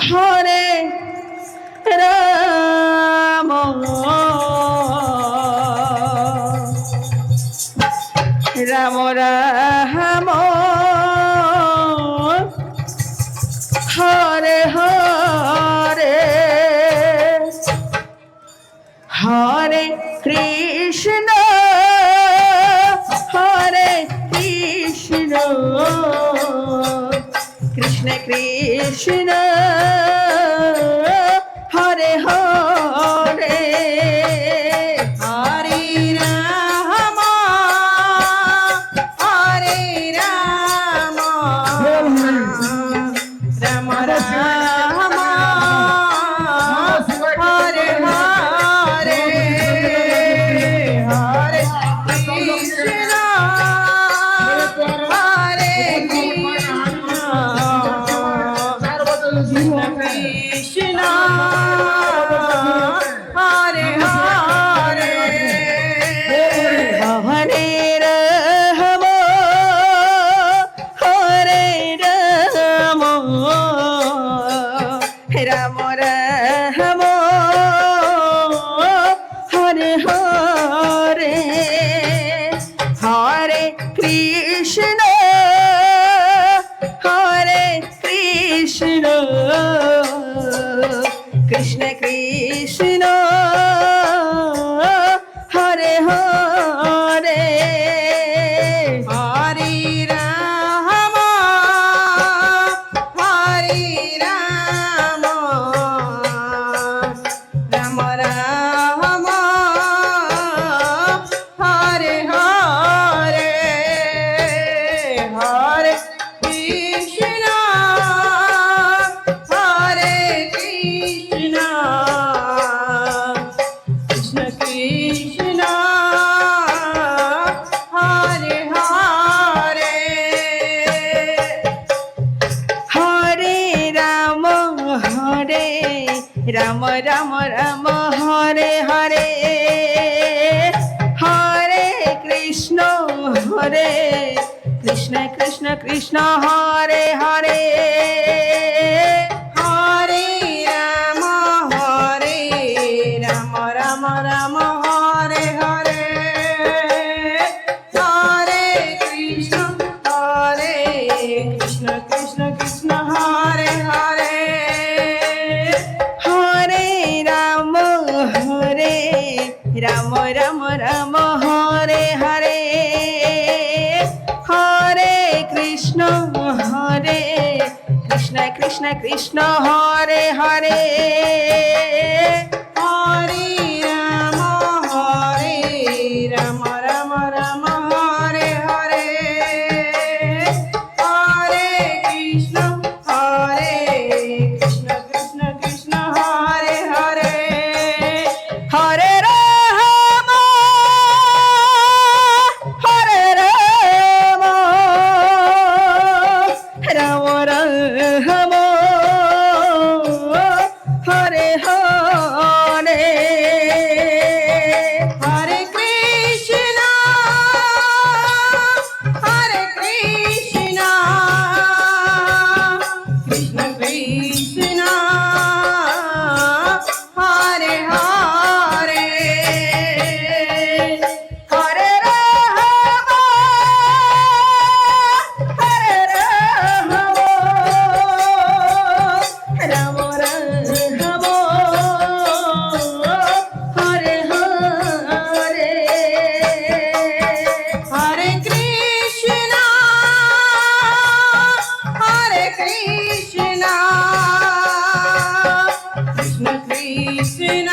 Hare Ram Ram Ram Hare Hare Hare Krishna Hare Krishna Krishna Krishna Hare Hare Hare Ram Hare Ram Ram Ram Hare Hare Hare Krishna Hare Krishna Krishna Hare Hare Hare Ram Hare Ram Ram Ram Hare Hare Hare Krishna Hare Krishna Krishna Krishna Hare Hare Hare Ram Hare Ram Ram Ram Hare Hare Hare Krishna Hare Krishna Krishna Krishna Hare Hare Hare Ram Ram Ram Ram Hare Hare Hare Krishna Krishna Krishna Krishna Hare Hare Hare Ram Ram Ram Hare Hare Hare Krishna Krishna Krishna Hare Hare Hare Ram Ram Ram Ram Hare Hare Hare Krishna Krishna Krishna Hare Hare Hare Ram Ram Ram Hare Hare Hare Krishna Krishna Krishna Hare Hare Hare Ram Hare Ram Ram Ram Hare Hare Hare Krishna Krishna Krishna Hare Hare Hare Ram Hare Ram Ram Ram Hare Hare Hare Krishna Krishna Krishna